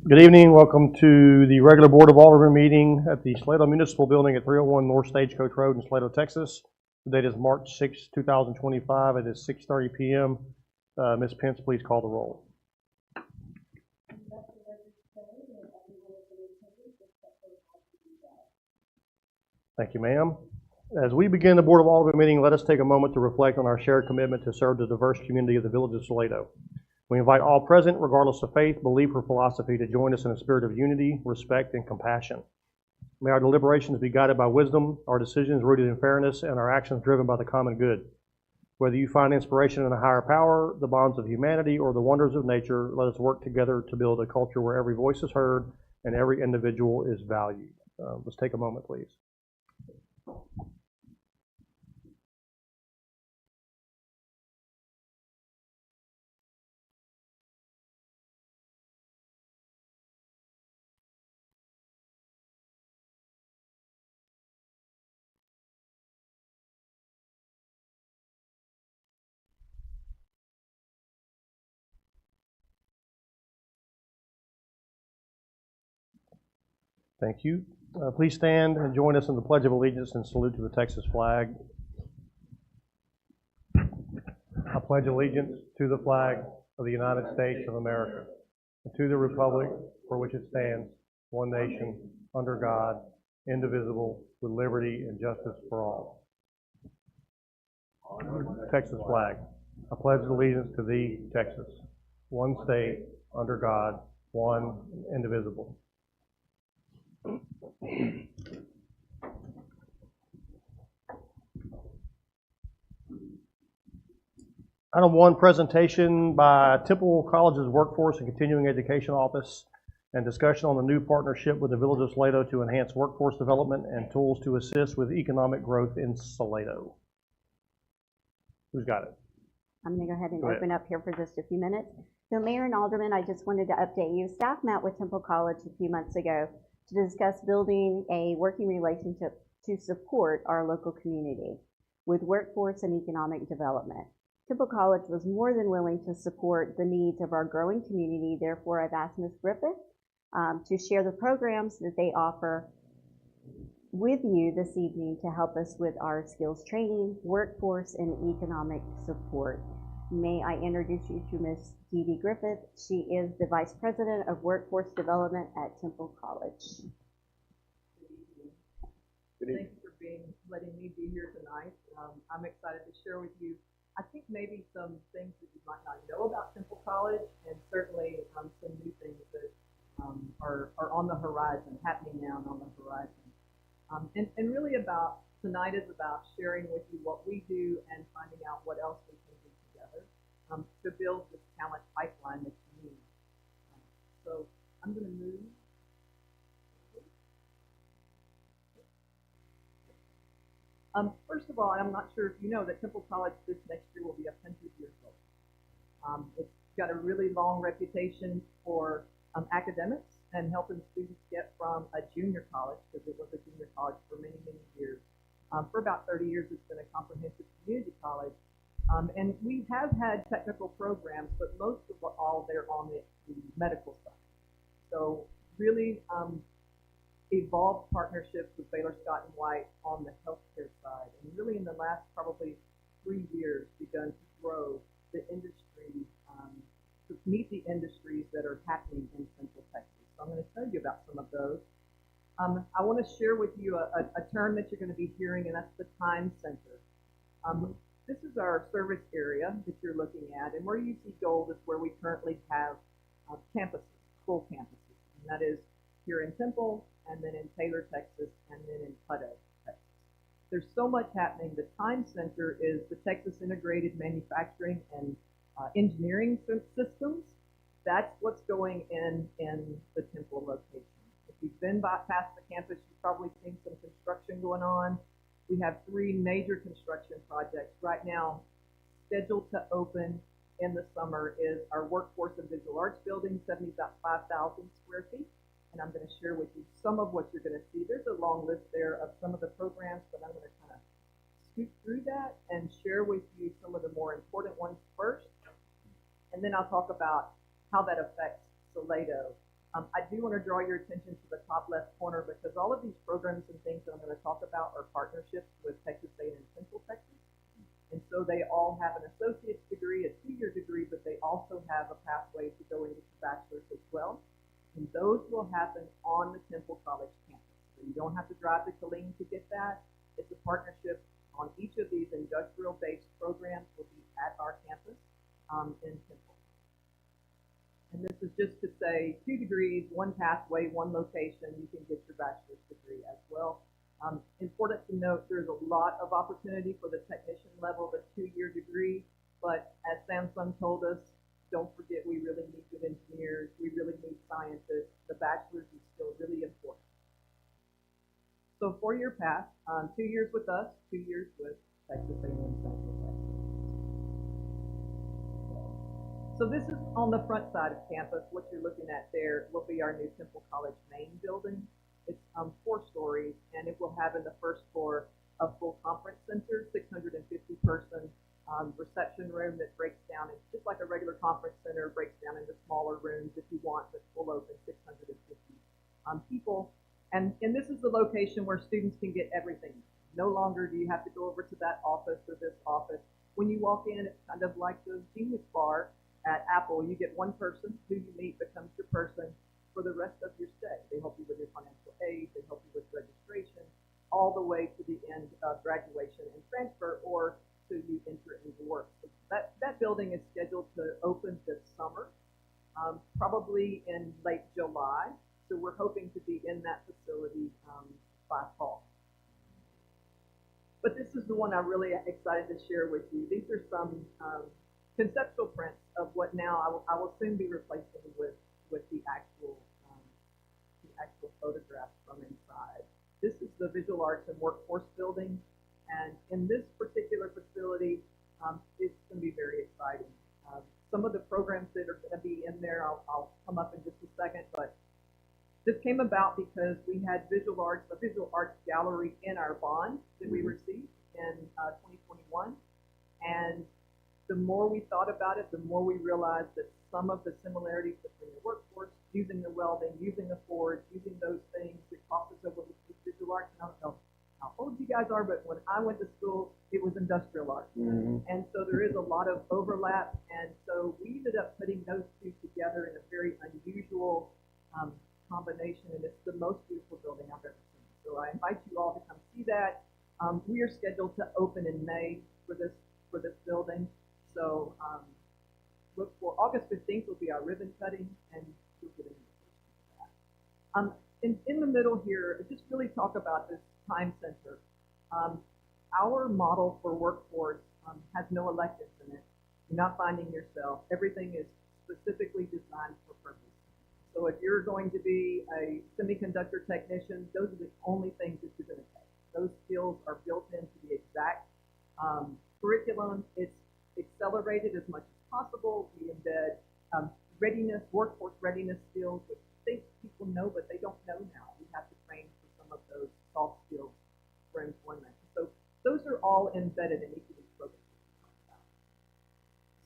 Good evening. Welcome to the regular Board of Aldermen meeting at the Salado Municipal Building at 301 North Stagecoach Road in Salado, Texas. The date is March 6, 2025. It is 6:30 p.m. Ms. Pence, please call the roll. Thank you, ma'am. As we begin the Board of Aldermen meeting, let us take a moment to reflect on our shared commitment to serve the diverse community of the Village of Salado. We invite all present, regardless of faith, belief, or philosophy, to join us in a spirit of unity, respect, and compassion. May our deliberations be guided by wisdom, our decisions rooted in fairness, and our actions driven by the common good. Whether you find inspiration in a higher power, the bonds of humanity, or the wonders of nature, let us work together to build a culture where every voice is heard and every individual is valued. Let's take a moment, please. Thank you. Please stand and join us in the Pledge of Allegiance and salute to the Texas flag. I pledge allegiance to the flag of the United States of America and to the republic for which it stands, one nation, under God, indivisible, with liberty and justice for all. Texas flag. I pledge allegiance to thee, Texas, one state, under God, one, indivisible. Item 1, presentation by Temple College's Workforce and Continuing Education Office and discussion on the new partnership with the Village of Salado to enhance workforce development and tools to assist with economic growth in Salado. Who's got it? I'm going to go ahead and open up here for just a few minutes. So Mayor and Alderman, I just wanted to update you. Staff met with Temple College a few months ago to discuss building a working relationship to support our local community with workforce and economic development. Temple College was more than willing to support the needs of our growing community. Therefore, I've asked Ms. Griffith to share the programs that they offer with you this evening to help us with our skills training, workforce, and economic support. May I introduce you to Ms. Dee Dee Griffith. She is the Vice President of Workforce Development at Temple College. Good evening. Thank you for letting me be here tonight. I'm excited to share with you, I think, maybe some things that you might not know about Temple College, and certainly some new things that are on the horizon, happening now and on the horizon. And really tonight is about sharing with you what we do and finding out what else we can do together to build this talent pipeline that you need. So I'm going to move. First of all, I'm not sure if you know that Temple College this next year will be 100 years old. It's got a really long reputation for academics and helping students get from a junior college, because it was a junior college for many, many years. For about 30 years, it's been a comprehensive community college. And we have had technical programs, but most of all, they're on the medical side. So really evolved partnerships with Baylor Scott & White on the healthcare side, and really in the last probably 3 years begun to grow the industry, to meet the industries that are happening in Central Texas. So I'm going to tell you about some of those. I want to share with you a term that you're going to be hearing, and that's the Time Center. This is our service area that you're looking at, and where you see gold is where we currently have campuses, full campuses, and that is here in Temple, and then in Taylor, Texas, and then in Hutto, Texas. There's so much happening. The Time Center is the Texas Integrated Manufacturing and Engineering Systems. That's what's going in the Temple location. If you've been past the campus, you've probably seen some construction going on. We have 3 major construction projects right now scheduled to open in the summer. Is our Workforce and Visual Arts building, 75,000 square feet. And I'm going to share with you some of what you're going to see. There's a long list there of some of the programs, but I'm going to kind of scoot through that and share with you some of the more important ones first. And then I'll talk about how that affects Salado I do want to draw your attention to the top left corner because all of these programs and things that I'm going to talk about are partnerships with Texas A&M Central Texas. And so they all have an associate's degree, a 2-year degree, but they also have a pathway to go into bachelor's as well. And those will happen on the Temple College campus. So you don't have to drive to Killeen to get that. It's a partnership on each of these industrial-based programs will be at our campus in Temple. And this is just to say 2 degrees, 1 pathway, 1 location, you can get your bachelor's degree as well. Important to note, there's a lot of opportunity for the technician level, the 2-year degree, but as Samsung told us, don't forget we really need good engineers, we really need scientists. The bachelor's is still really important. So 4-year path, 2 years with us, 2 years with Texas A&M Central Texas. So this is on the front side of campus. What you're looking at there will be our new Temple College main building. It's 4 stories, and it will have in the first floor a full conference center, 650 person reception room that breaks down. It's just like a regular conference center, breaks down into smaller rooms if you want, but full open 650 people. And this is the location where students can get everything. No longer do you have to go over to that office or this office. When you walk in, it's kind of like the Genius Bar at Apple. You get one person who you meet becomes your person for the rest of your stay. They help you with your financial aid, they help you with registration, all the way to the end of graduation and transfer, or till you enter into work. So that building is scheduled to open this summer, probably in late July. So we're hoping to be in that facility by fall. But this is the one I'm really excited to share with you. These are some conceptual prints of what now I will soon be replacing with the actual photographs from inside. This is the Visual Arts and Workforce Building, and in this particular facility, it's going to be very exciting. Some of the programs that are going to be in there, I'll come up in just a second, but this came about because we had a visual arts gallery in our bond that we received in 2021, and the more we thought about it, the more we realized that some of the similarities between the workforce, using the welding, using the forge, using those things, it crosses over with visual arts. And I don't know how old you guys are, but when I went to school, it was industrial arts. And so there is a lot of overlap. And so we ended up putting those two together in a very unusual combination. And it's the most beautiful building I've ever seen. So I invite you all to come see that. We are scheduled to open in May for this building. So look for August 15th will be our ribbon cutting, and you'll get an invitation for that. In the middle here, just really talk about this time center. Our model for workforce has no electives in it. You're not finding yourself. Everything is specifically designed for purpose. So if you're going to be a semiconductor technician, those are the only things that you're going to take. Those skills are built into the exact curriculum. It's accelerated as much as possible. We embed readiness, workforce readiness skills, which things people know, but they don't know now. We have to train for some of those soft skills for employment. So those are all embedded in each of these programs that we talk about.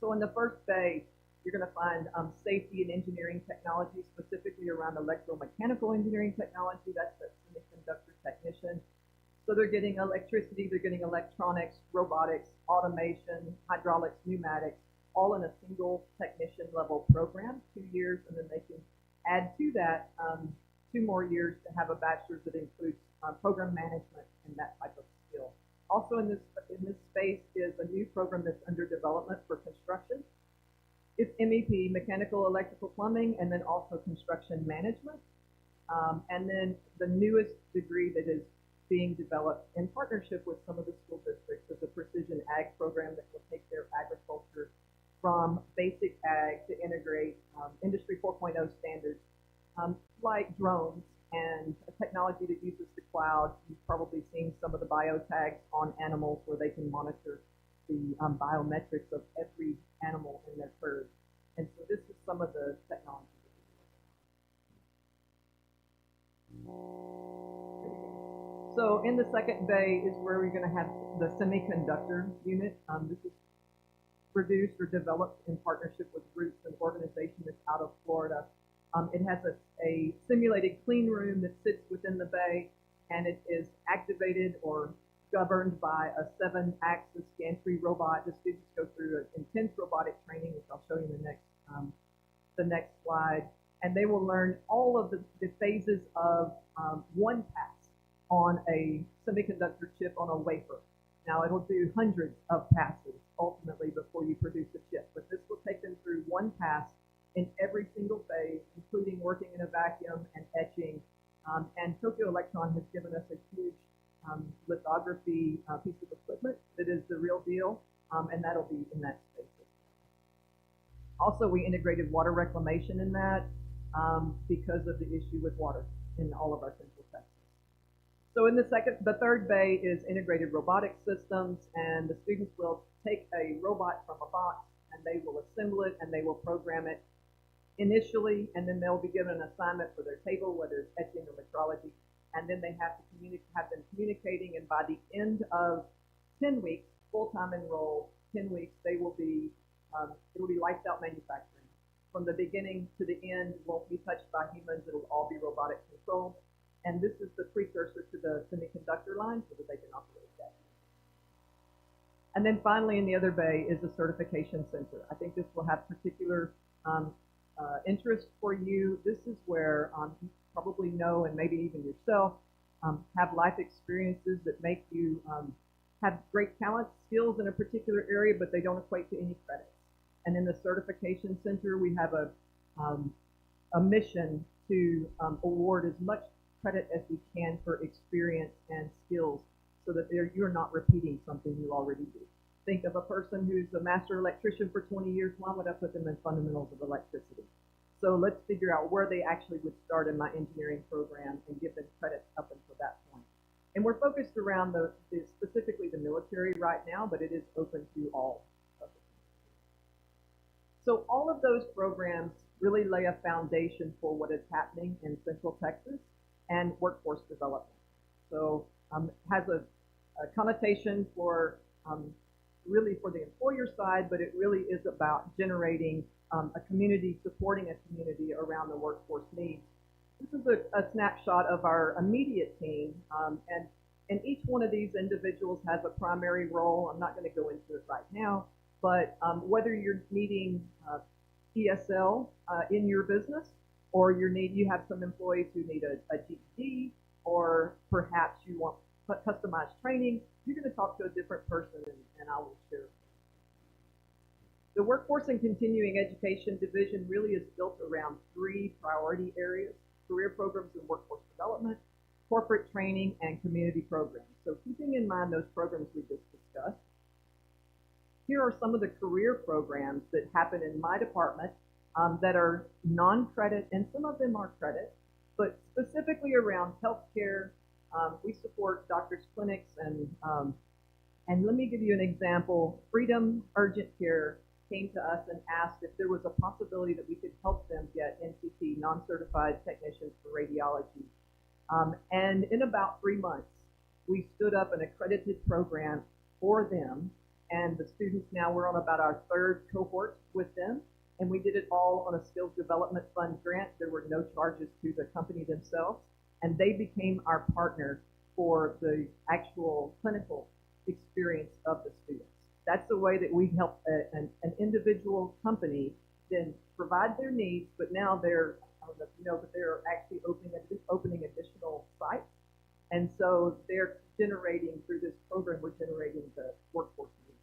So in the first bay, you're going to find safety and engineering technology, specifically around electromechanical engineering technology. That's the semiconductor technician. So they're getting electricity, they're getting electronics, robotics, automation, hydraulics, pneumatics, all in a single technician level program, 2 years, and then they can add to that 2 more years to have a bachelor's that includes program management and that type of skill. Also in this space is a new program that's under development for construction. It's MEP, mechanical, electrical, plumbing, and then also construction management. And then the newest degree that is being developed in partnership with some of the school districts is a precision ag program that will take their agriculture from basic ag to integrate Industry 4.0 standards like drones and a technology that uses the cloud. You've probably seen some of the biotags on animals where they can monitor the biometrics of every animal in their herd. And so this is some of the technology. So in the second bay is where we're going to have the semiconductor unit. This is produced or developed in partnership with Roots, an organization that's out of Florida. It has a simulated clean room that sits within the bay, and it is activated or governed by a 7-axis gantry robot. The students go through an intense robotic training, which I'll show you in the next slide, and they will learn all of the phases of one pass on a semiconductor chip on a wafer. Now, it'll do hundreds of passes ultimately before you produce a chip, but this will take them through one pass in every single phase, including working in a vacuum and etching. And Tokyo Electron has given us a huge lithography piece of equipment that is the real deal, and that'll be in that space. Also, we integrated water reclamation in that because of the issue with water in all of our Central Texas. So in the third bay is integrated robotic systems, and the students will take a robot from a box and they will assemble it and they will program it initially, and then they'll be given an assignment for their table, whether it's etching or metrology, and then they have to have them communicating, and by the end of 10 weeks, full-time enrolled, 10 weeks, they will be, it will be lights out manufacturing. From the beginning to the end, won't be touched by humans, it'll all be robotic controlled, and this is the precursor to the semiconductor line so that they can operate that. And then finally, in the other bay is the certification center. I think this will have particular interest for you. This is where you probably know, and maybe even yourself, have life experiences that make you have great talent, skills in a particular area, but they don't equate to any credits. And in the certification center, we have a mission to award as much credit as we can for experience and skills, so that you're not repeating something you already do. Think of a person who's a master electrician for 20 years. Why would I put them in fundamentals of electricity? So let's figure out where they actually would start in my engineering program and give them credits up until that point. And we're focused around specifically the military right now, but it is open to all of it. So all of those programs really lay a foundation for what is happening in Central Texas and workforce development. So it has a connotation for really for the employer side, but it really is about generating a community, supporting a community around the workforce needs. This is a snapshot of our immediate team, and each one of these individuals has a primary role. I'm not going to go into it right now, but whether you're needing ESL in your business, or you have some employees who need a GED, or perhaps you want customized training, you're going to talk to a different person, and I will share. The Workforce and Continuing Education Division really is built around 3 priority areas: career programs and workforce development, corporate training, and community programs. So keeping in mind those programs we just discussed, here are some of the career programs that happen in my department that are non-credit, and some of them are credit, but specifically around healthcare. We support doctors' clinics, and let me give you an example. Freedom Urgent Care came to us and asked if there was a possibility that we could help them get NCT, non-certified technicians for radiology. And in about 3 months, we stood up an accredited program for them, and the students now, we're on about our 3rd cohort with them, and we did it all on a Skills Development Fund grant. There were no charges to the company themselves, and they became our partner for the actual clinical experience of the students. That's the way that we help an individual company then provide their needs, but now they're, I don't know if you know, but they're actually opening additional sites. And so they're generating, through this program, we're generating the workforce needs.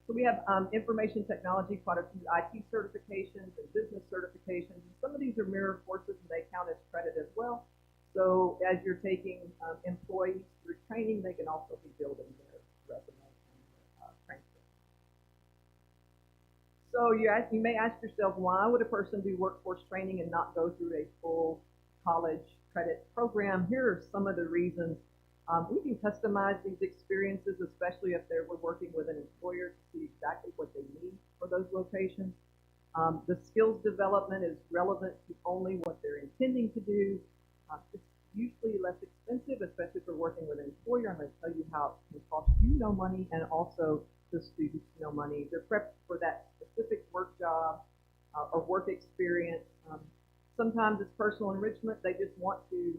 So we have information technology, quite a few IT certifications and business certifications. And some of these are mirror courses, and they count as credit as well. So as you're taking employees through training, they can also be building their resume and transcript. So you may ask yourself, why would a person do workforce training and not go through a full college credit program? Here are some of the reasons. We can customize these experiences, especially if we're working with an employer, to see exactly what they need for those locations. The skills development is relevant to only what they're intending to do. It's usually less expensive, especially if we're working with an employer. I'm going to tell you how it can cost you no money, and also the students no money. They're prepped for that specific work job or work experience. Sometimes it's personal enrichment. They just want to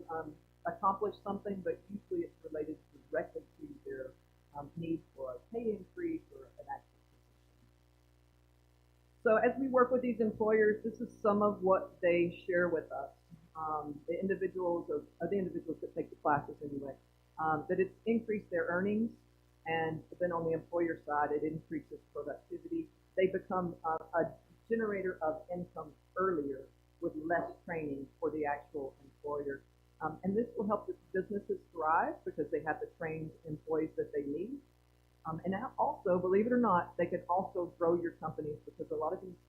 accomplish something, but usually it's related directly to their need for a pay increase or an actual position. So as we work with these employers, this is some of what they share with us. The individuals that take the classes anyway, that it's increased their earnings, and then on the employer side, it increases productivity. They become a generator of income earlier with less training for the actual employer. And this will help the businesses thrive because they have the trained employees that they need. And now also, believe it or not, they can also grow your companies because a lot of these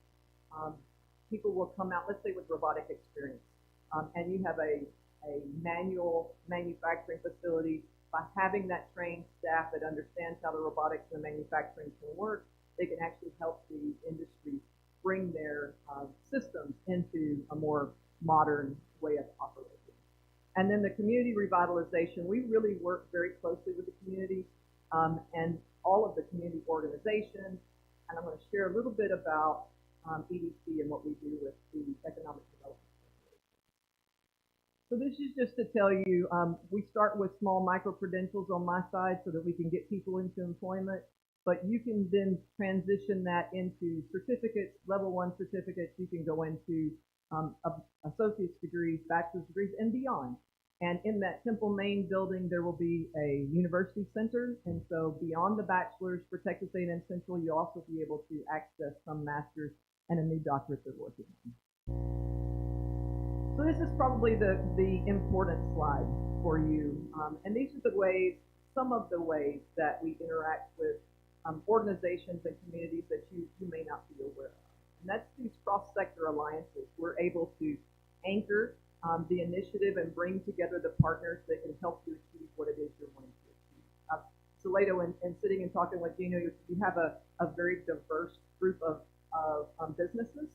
people will come out, let's say with robotic experience, and you have a manual manufacturing facility. By having that trained staff that understands how the robotics and the manufacturing can work, they can actually help the industry bring their systems into a more modern way of operating. And then the community revitalization, we really work very closely with the community and all of the community organizations. And I'm going to share a little bit about EDC and what we do with the economic development. So this is just to tell you, we start with small micro-credentials on my side so that we can get people into employment, but you can then transition that into certificates, level 1 certificates. You can go into associate's degrees, bachelor's degrees, and beyond. And in that Temple main building, there will be a university center. And so beyond the bachelor's for Texas A&M Central, you'll also be able to access some master's and a new doctorate they're working on. So this is probably the important slide for you. And these are the ways, some of the ways that we interact with organizations and communities that you may not be aware of. And that's these cross-sector alliances. We're able to anchor the initiative and bring together the partners that can help you achieve what it is you're wanting to achieve. Salado, and sitting and talking with Gino, you have a very diverse group of businesses.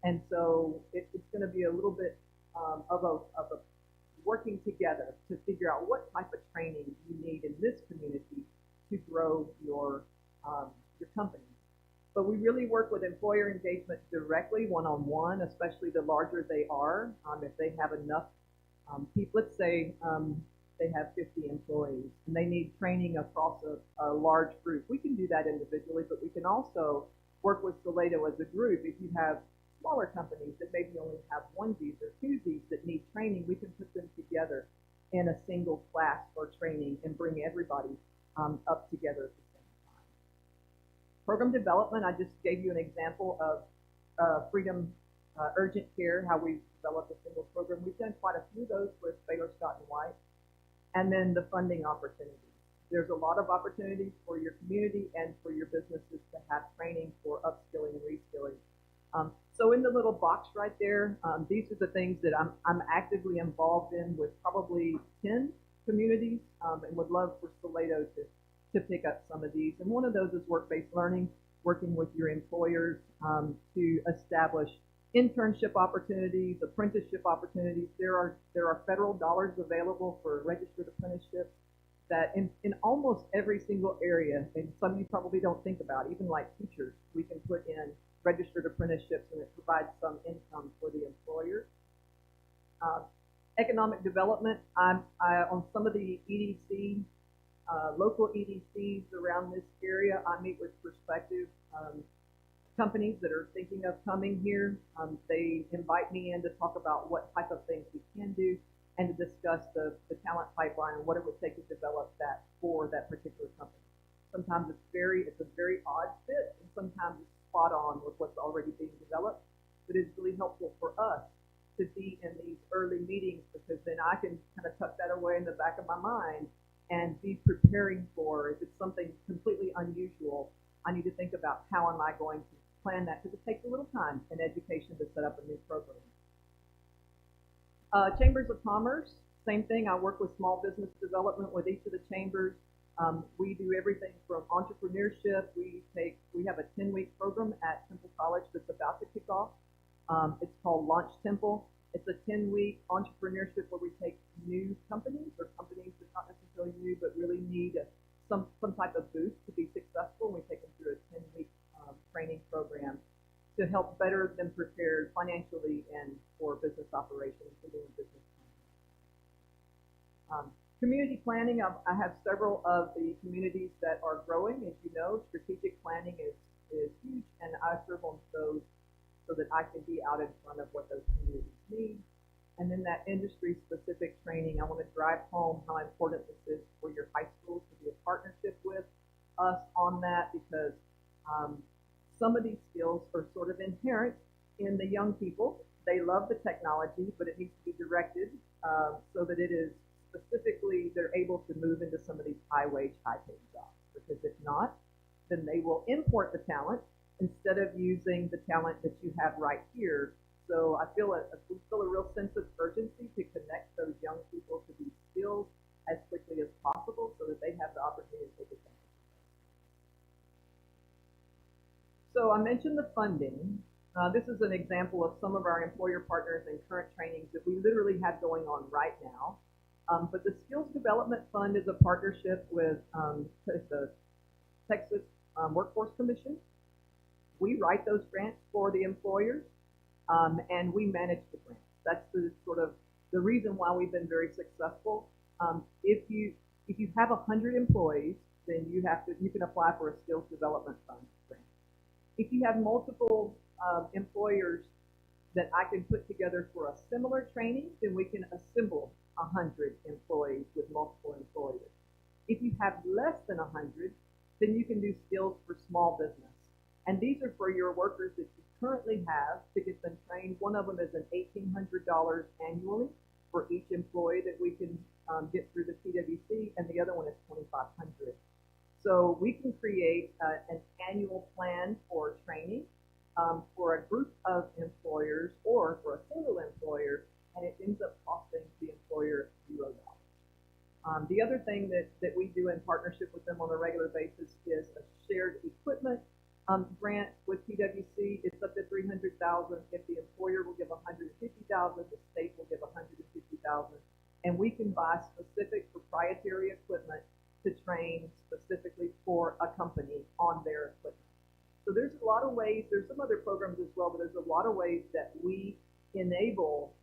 And so it's going to be a little bit of a working together to figure out what type of training you need in this community to grow your company. But we really work with employer engagement directly, one-on-one, especially the larger they are. If they have enough people, let's say they have 50 employees and they need training across a large group. We can do that individually, but we can also work with Salado as a group. If you have smaller companies that maybe only have onesies or twosies that need training, we can put them together in a single class for training and bring everybody up together at the same time. Program development, I just gave you an example of Freedom Urgent Care, how we developed a single program. We've done quite a few of those with Baylor Scott & White. And then the funding opportunities. There's a lot of opportunities for your community and for your businesses to have training for upskilling and reskilling. So in the little box right there, these are the things that I'm actively involved in with probably 10 communities, and would love for Salado to pick up some of these. And one of those is work-based learning, working with your employers to establish internship opportunities, apprenticeship opportunities. There are federal dollars available for registered apprenticeships that in almost every single area, and some you probably don't think about, even like teachers, we can put in registered apprenticeships, and it provides some income for the employer. Economic development, on some of the EDC, local EDCs around this area, I meet with prospective companies that are thinking of coming here. They invite me in to talk about what type of things we can do and to discuss the talent pipeline and what it would take to develop that for that particular company. Sometimes it's a very odd fit, and sometimes it's spot on with what's already being developed, but it's really helpful for us to be in these early meetings because then I can kind of tuck that away in the back of my mind and be preparing for if it's something completely unusual. I need to think about how am I going to plan that, because it takes a little time in education to set up a new program. Chambers of Commerce, same thing. I work with small business development with each of the chambers. We do everything from entrepreneurship. We have a 10-week program at Temple College that's about to kick off. It's called Launch Temple. It's a 10-week entrepreneurship where we take new companies or companies that are not necessarily new but really need some type of boost to be successful. We take them through a 10-week training program to help better than prepared financially and for business operations and doing business planning. Community planning, I have several of the communities that are growing. As you know, strategic planning is huge, and I serve on those so that I can be out in front of what those communities need. And then that industry-specific training, I want to drive home how important this is for your high schools to be a partnership with us on that, because some of these skills are sort of inherent in the young people. They love the technology, but it needs to be directed so that it is specifically, they're able to move into some of these high-wage, high-paid jobs. Because if not, then they will import the talent instead of using the talent that you have right here. So I feel we feel a real sense of urgency to connect those young people to these skills as quickly as possible so that they have the opportunity to take advantage. So I mentioned the funding. This is an example of some of our employer partners and current trainings that we literally have going on right now. But the Skills Development Fund is a partnership with the Texas Workforce Commission. We write those grants for the employers, and we manage the grants. That's the sort of the reason why we've been very successful. If you have 100 employees, then you can apply for a Skills Development Fund grant. If you have multiple employers that I can put together for a similar training, then we can assemble 100 employees with multiple employers. If you have less than 100, then you can do skills for small business. And these are for your workers that you currently have to get them trained. One of them is an $1,800 annually for each employee that we can get through the PWC, and the other one is $2,500. So we can create an annual plan for training for a group of employers or for a single employer, and it ends up costing the employer $0. The other thing that we do in partnership with them on a regular basis is a shared equipment grant with PWC. It's up to $300,000. If the employer will give $150,000, the state will give $150,000, and we can buy specific proprietary equipment to train specifically for a company on their equipment. So there's a lot of ways. There's some other programs as well, but there's a lot of ways that we enable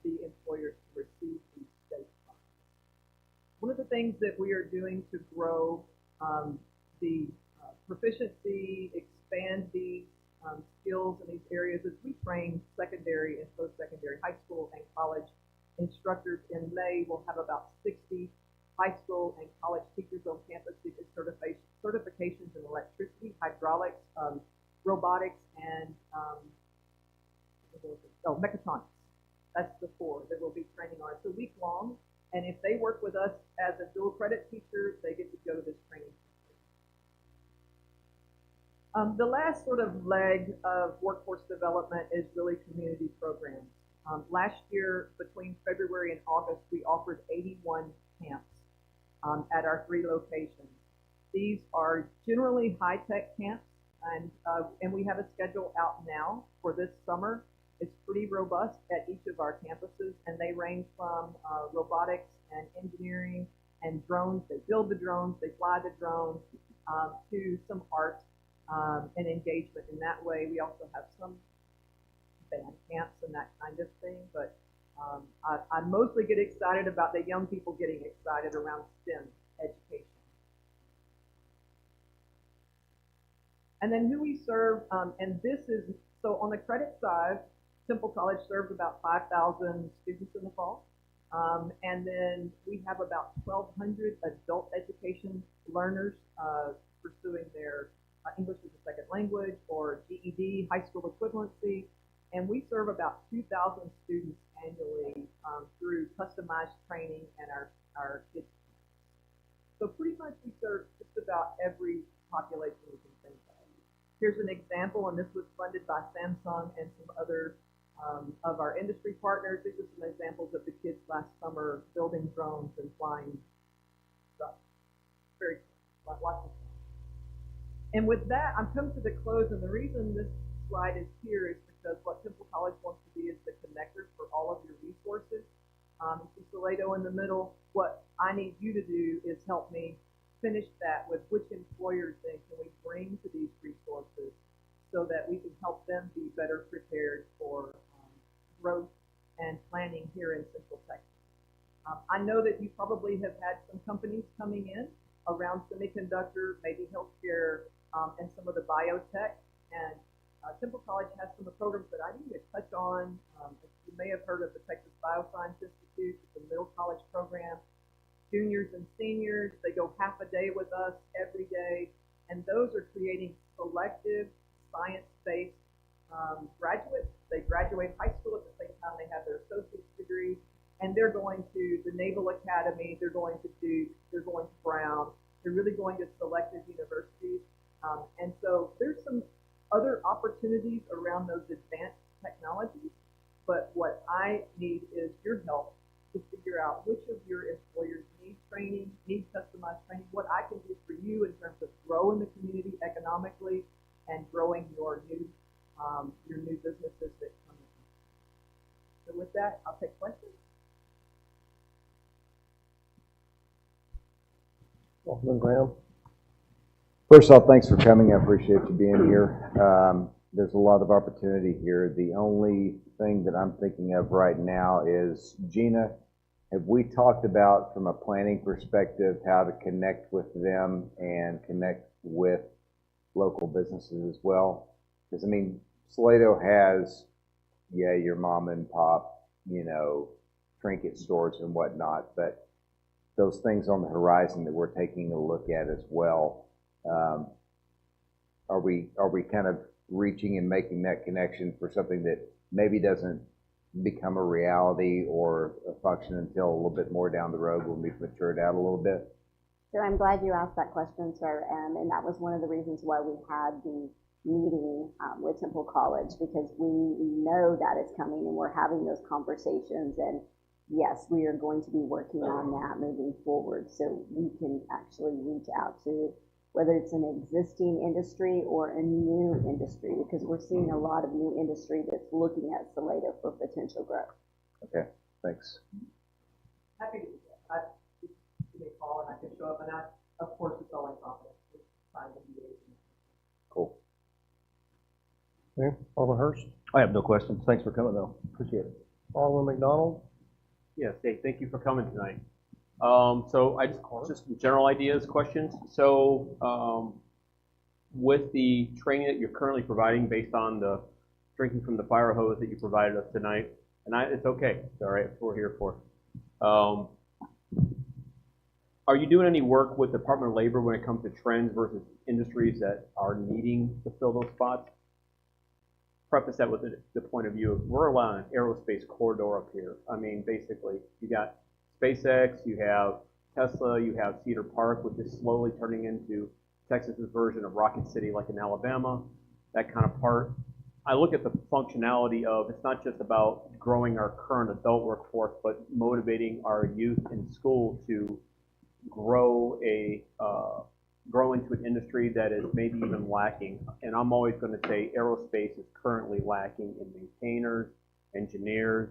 the employers to receive these state funds. One of the things that we are doing to grow the proficiency, expand these skills in these areas is we train secondary and post-secondary high school and college instructors. In May, we'll have about 60 high school and college teachers on campus to get certifications in electricity, hydraulics, robotics, and mechatronics. That's the 4 that we'll be training on. It's a week long, and if they work with us as a dual credit teacher, they get to go to this training. The last sort of leg of workforce development is really community programs. Last year, between February and August, we offered 81 camps at our 3 locations. These are generally high-tech camps, and we have a schedule out now for this summer. It's pretty robust at each of our campuses, and they range from robotics and engineering and drones. They build the drones, they fly the drones, to some art and engagement in that way. We also have some band camps and that kind of thing, but I mostly get excited about the young people getting excited around STEM education. And then who we serve, and this is, so on the credit side, Temple College serves about 5,000 students in the fall. And then we have about 1,200 adult education learners pursuing their English as a second language or GED, high school equivalency. And we serve about 2,000 students annually through customized training and our kids. So pretty much we serve just about every population we can think of. Here's an example, and this was funded by Samsung and some other of our industry partners. These are some examples of the kids last summer building drones and flying stuff. Very cool. Lots of fun. And with that, I'm coming to the close, and the reason this slide is here is because what Temple College wants to be is the connector for all of your resources. See Salado in the middle. What I need you to do is help me finish that with which employers then can we bring to these resources so that we can help them be better prepared for growth and planning here in Central Texas. I know that you probably have had some companies coming in around semiconductor, maybe healthcare, and some of the biotech. And Temple College has some of the programs that I didn't even touch on. You may have heard of the Texas Bioscience Institute. It's a middle college program. Juniors and seniors, they go half a day with us every day. And those are creating selective science-based graduates. They graduate high school at the same time they have their associate's degree. And they're going to the Naval Academy, they're going to Duke, they're going to Brown, they're really going to selective universities. And so there's some other opportunities around those advanced technologies, but what I need is your help to figure out which of your employers need training, need customized training, what I can do for you in terms of growing the community economically and growing your new businesses that come in. So with that, I'll take questions. Alderman Graham. First off, thanks for coming. I appreciate you being here. There's a lot of opportunity here. The only thing that I'm thinking of right now is, Gina, have we talked about, from a planning perspective, how to connect with them and connect with local businesses as well? Because, I mean, Salado has, yeah, your mom and pop, trinket stores and whatnot, but those things on the horizon that we're taking a look at as well. Are we kind of reaching and making that connection for something that maybe doesn't become a reality or a function until a little bit more down the road when we've matured out a little bit? So I'm glad you asked that question, sir, and that was one of the reasons why we had the meeting with Temple College, because we know that it's coming and we're having those conversations, and yes, we are going to be working on that moving forward so we can actually reach out to whether it's an existing industry or a new industry, because we're seeing a lot of new industry that's looking at Salado for potential growth. Okay, thanks. Happy to do that. Give me a call and I can show up, and of course, it's all in confidence. Cool. Okay. Alderman Hurst. I have no questions. Thanks for coming, though. Appreciate it. Alderman McDonald. Yes, hey, thank you for coming tonight. So I just general ideas, questions. So with the training that you're currently providing based on the drinking from the fire hose that you provided us tonight, and it's okay, it's all right, it's what we're here for. Are you doing any work with the Department of Labor when it comes to trends versus industries that are needing to fill those spots? Preface that with the point of view of we're on an aerospace corridor up here. I mean, basically, you got SpaceX, you have Tesla, you have Cedar Park, which is slowly turning into Texas's version of Rocket City, like in Alabama, that kind of part. I look at the functionality of, it's not just about growing our current adult workforce, but motivating our youth in school to grow into an industry that is maybe even lacking. And I'm always going to say aerospace is currently lacking in maintainers, engineers,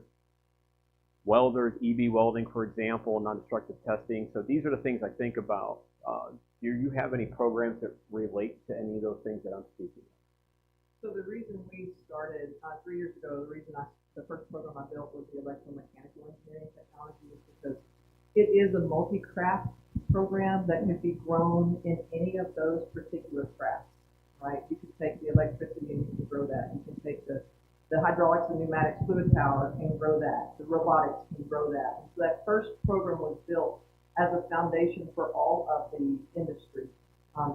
welders, EB welding, for example, non-destructive testing. So these are the things I think about. Do you have any programs that relate to any of those things that I'm speaking of? So the reason we started 3 years ago, the first program I built was the electromechanical engineering technology, is because it is a multi-craft program that can be grown in any of those particular crafts, right? You can take the electricity and you can grow that. You can take the hydraulics and pneumatic fluid power and grow that. The robotics can grow that. And so that first program was built as a foundation for all of the industry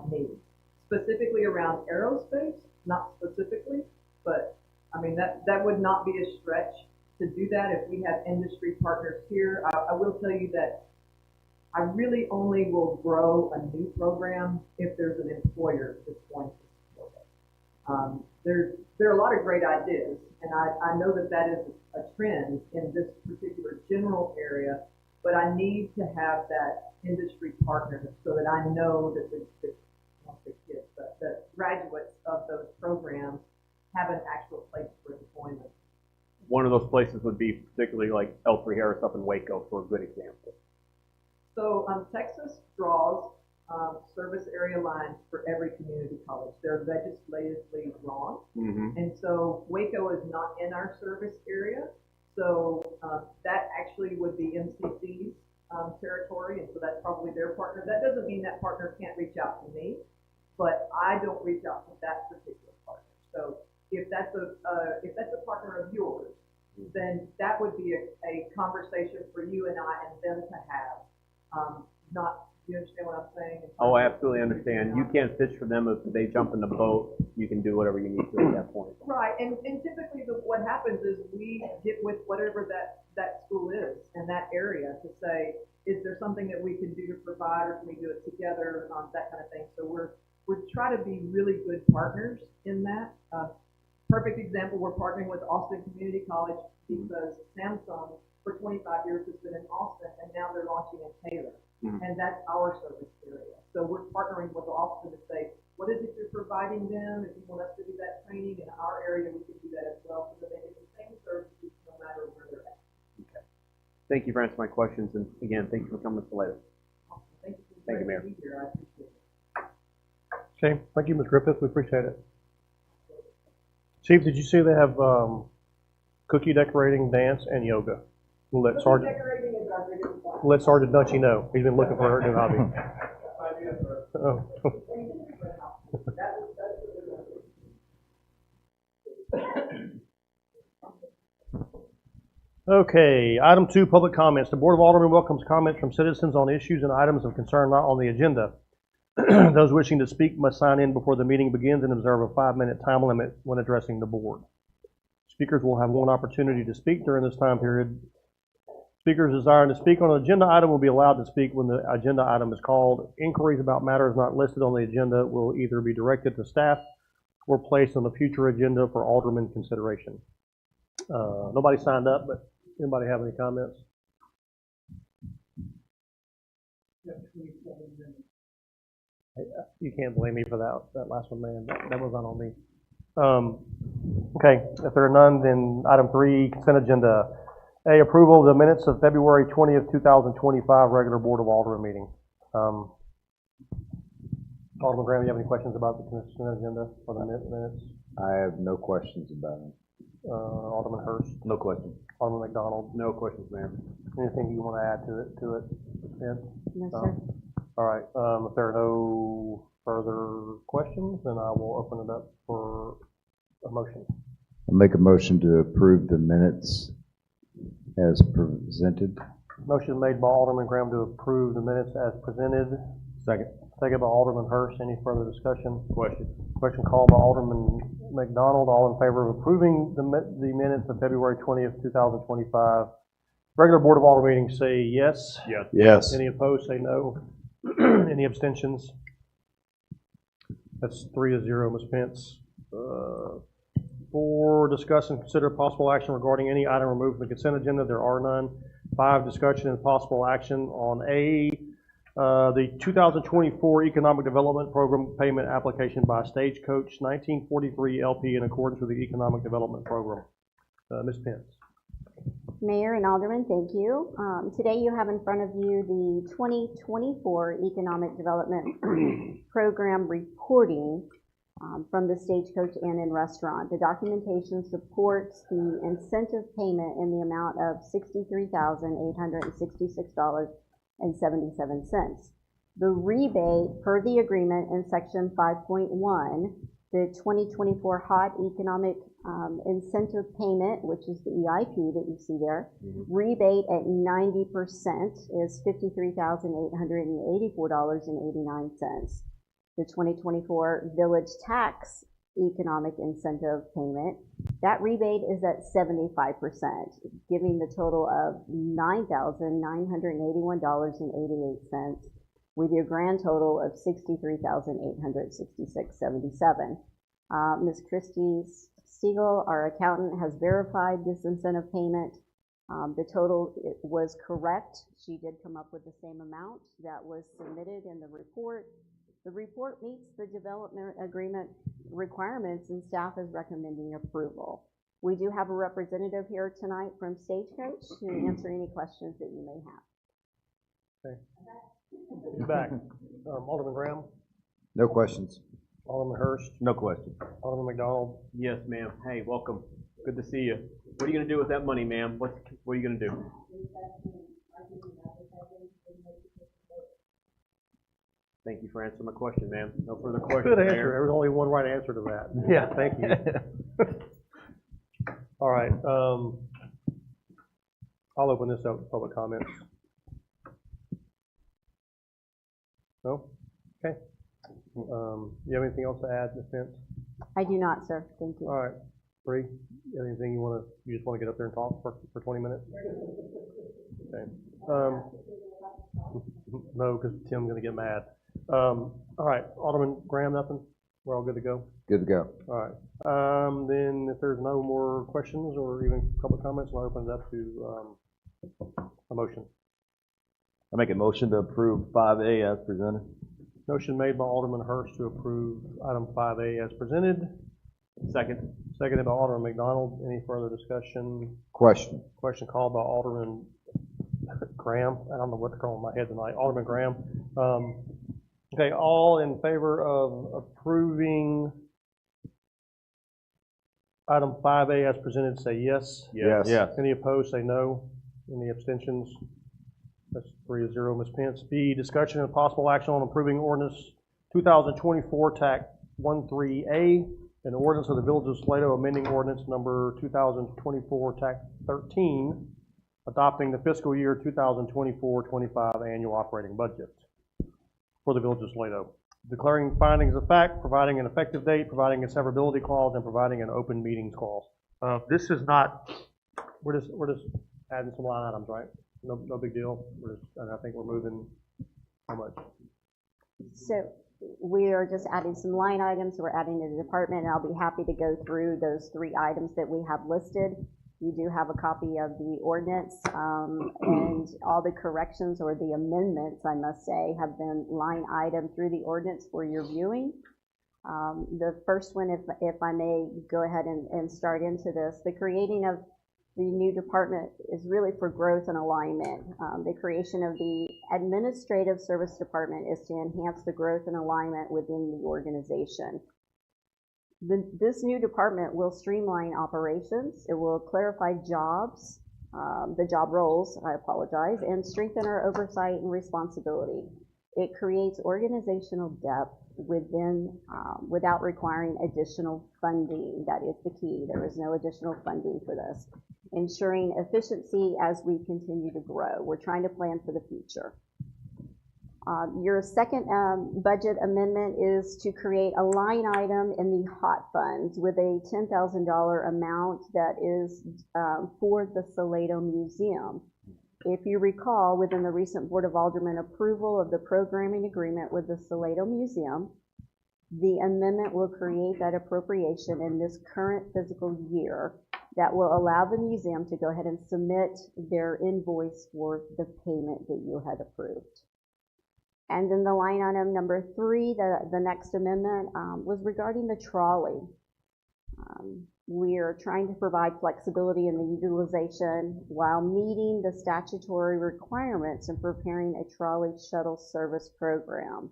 needs, specifically around aerospace, not specifically, but I mean, that would not be a stretch to do that if we had industry partners here. I will tell you that I really only will grow a new program if there's an employer that's going to support it. There are a lot of great ideas, and I know that is a trend in this particular general area, but I need to have that industry partner so that I know that the graduates of those programs have an actual place for employment. One of those places would be particularly like L3 Harris up in Waco, for a good example. So Texas draws service area lines for every community college. They're legislatively drawn. Mm-hmm. And so Waco is not in our service area. So that actually would be MCC's territory, and so that's probably their partner. That doesn't mean that partner can't reach out to me, but I don't reach out to that particular partner. So if that's a partner of yours, then that would be a conversation for you and I and them to have. Not, you understand what I'm saying? Oh, I absolutely understand. You can't fish for them if they jump in the boat. You can do whatever you need to at that point. Right, and typically what happens is we get with whatever that school is in that area to say, is there something that we can do to provide, or can we do it together, that kind of thing. So we're trying to be really good partners in that. Perfect example, we're partnering with Austin Community College because Samsung for 25 years has been in Austin, and now they're launching in Taylor. Mm-hmm. And that's our service area. So we're partnering with Austin to say, what is it you're providing them? If you want us to do that training in our area, we can do that as well, so that they get the same services no matter where they're at. Okay. Thank you for answering my questions, and again, thank you for coming to Salado. Awesome. Thank you. Thank you, Mayor. I appreciate it. Okay, thank you, Ms. Griffith. We appreciate it. Chief, did you see they have cookie decorating, dance, and yoga? We'll let Sergeant Dunchy know. He's been looking for a new hobby. Oh. Okay, item 2, public comments. The Board of Aldermen welcomes comments from citizens on issues and items of concern not on the agenda. Those wishing to speak must sign in before the meeting begins and observe a 5-minute time limit when addressing the board. Speakers will have one opportunity to speak during this time period. Speakers desiring to speak on an agenda item will be allowed to speak when the agenda item is called. Inquiries about matters not listed on the agenda will either be directed to staff or placed on the future agenda for Alderman consideration. Nobody signed up, but anybody have any comments? You can't blame me for that last one, man. That was not on me. Okay, if there are none, then item 3, consent agenda. A, approval of the minutes of February 20th, 2025 regular Board of Aldermen meeting. Alderman Graham, you have any questions about the consent agenda or the minutes? I have no questions about it. Alderman Hurst? No question. Alderman McDonald? No questions, Mayor. Anything you want to add to it? Ed? No, sir. All right, if there are no further questions, then I will open it up for a motion. I'll make a motion to approve the minutes as presented. Motion made by Alderman Graham to approve the minutes as presented. Second. Second by Alderman Hurst. Any further discussion? Question called by Alderman McDonald. All in favor of approving the minutes of February 20th, 2025 regular Board of Aldermen meeting, say yes. Yes. Yes. Any opposed, say no. Any abstentions? That's 3-0, Ms. Pence. 4, discuss and consider possible action regarding any item removed from the consent agenda. There are none. 5, discussion and possible action on A, the 2024 Economic Development Program payment application by Stagecoach 1943 LP in accordance with the Economic Development Program. Ms. Pence. Mayor and Alderman, thank you. Today you have in front of you the 2024 Economic Development Program reporting from the Stagecoach Inn and Restaurant. The documentation supports the incentive payment in the amount of $63,866.77. The rebate per the agreement in section 5.1, the 2024 HOT Economic Incentive Payment, which is the EIP that you see there, rebate at 90% is $53,884.89. The 2024 Village Tax Economic Incentive Payment, that rebate is at 75%, giving the total of $9,981.88, with your grand total of $63,866.77. Ms. Christy Stiegel, our accountant, has verified this incentive payment. The total was correct. She did come up with the same amount that was submitted in the report. The report meets the development agreement requirements, and staff is recommending approval. We do have a representative here tonight from Stagecoach to answer any questions that you may have. He's back. Alderman Graham, No questions. Alderman Hurst, No question. Alderman McDonald. Yes, ma'am. Hey, welcome. Good to see you. What are you gonna do with that money, ma'am? What are you gonna do? Thank you for answering my question, ma'am. No further questions. Good answer. Mayor. There was only one right answer to that. Yeah. Thank you. All right, I'll open this up to public comments. No? Okay. You have anything else to add, Ms. Pence? I do not, sir. Thank you. All right, Bree, you have anything you just want to get up there and talk for 20 minutes? Okay. No, because Tim's going to get mad. All right, Alderman Graham, nothing? We're all good to go? Good to go. All right. Then if there's no more questions or even public comments, I'll open it up to a motion. I make a motion to approve 5A as presented. Motion made by Alderman Hurst to approve item 5A as presented. Second. Seconded by Alderman McDonald. Any further discussion? Question. Question called by Alderman Graham. I don't know what to call in my head tonight. Alderman Graham. Okay, all in favor of approving item 5A as presented, say yes. Yes. Yes. Any opposed, say no. Any abstentions? That's 3-0, Ms. Pence. B, discussion and possible action on approving ordinance 2024 TAC 13A, an ordinance of the Village of Salado amending ordinance number 2024 TAC 13, adopting the fiscal year 2024-25 annual operating budget for the Village of Salado, declaring findings of fact, providing an effective date, providing a severability clause, and providing an open meetings clause. This is not, we're just adding some line items, right? No big deal. And I think we're moving how much? So we are just adding some line items. We're adding to the department, and I'll be happy to go through those 3 items that we have listed. You do have a copy of the ordinance, and all the corrections or the amendments, I must say, have been line item through the ordinance for your viewing. The first one, if I may go ahead and start into this, the creating of the new department is really for growth and alignment. The creation of the Administrative Service Department is to enhance the growth and alignment within the organization. This new department will streamline operations. It will clarify jobs, the job roles, I apologize, and strengthen our oversight and responsibility. It creates organizational depth without requiring additional funding. That is the key. There is no additional funding for this. Ensuring efficiency as we continue to grow. We're trying to plan for the future. Your second budget amendment is to create a line item in the hot funds with a $10,000 amount that is for the Salado Museum. If you recall, within the recent Board of Aldermen approval of the programming agreement with the Salado Museum, the amendment will create that appropriation in this current fiscal year that will allow the museum to go ahead and submit their invoice for the payment that you had approved. And then the line item number 3, the next amendment, was regarding the trolley. We are trying to provide flexibility in the utilization while meeting the statutory requirements and preparing a trolley shuttle service program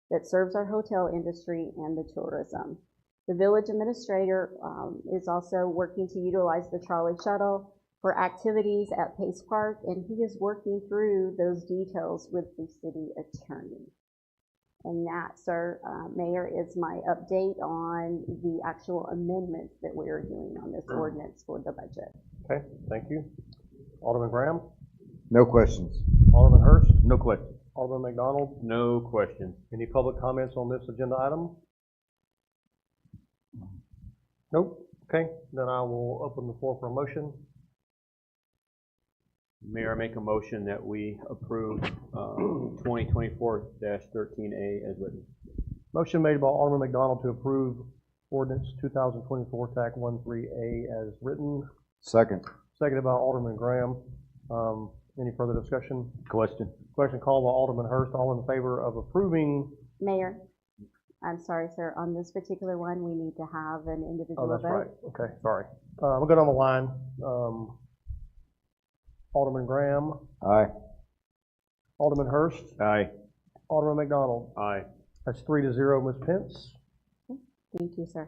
that serves our hotel industry and the tourism. The village administrator is also working to utilize the trolley shuttle for activities at Pace Park, and he is working through those details with the city attorney. And that, sir, Mayor, is my update on the actual amendments that we are doing on this ordinance for the budget. Okay, thank you. Alderman Graham? No questions. Alderman Hurst? No question. Alderman McDonald? No question. Any public comments on this agenda item? Nope. Okay, then I will open the floor for a motion. Mayor, I make a motion that we approve 2024-13A as written. Motion made by Alderman McDonald to approve ordinance 2024 TAC 13A as written. Second. Seconded by Alderman Graham. Any further discussion? Question. Question called by Alderman Hurst. All in favor of approving? Mayor, I'm sorry, sir, on this particular one, we need to have an individual Oh, that's vote. right. Okay, sorry. We'll go down the line. Alderman Graham, Aye. Alderman Hurst, Aye. Alderman McDonald. Aye. That's 3-0, Ms. Pence. Thank you, sir.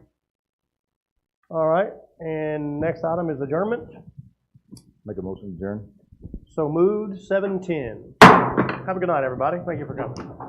All right, and next item is adjournment. Make a motion to adjourn. So moved, 7:10. Have a good night, everybody. Thank you for coming.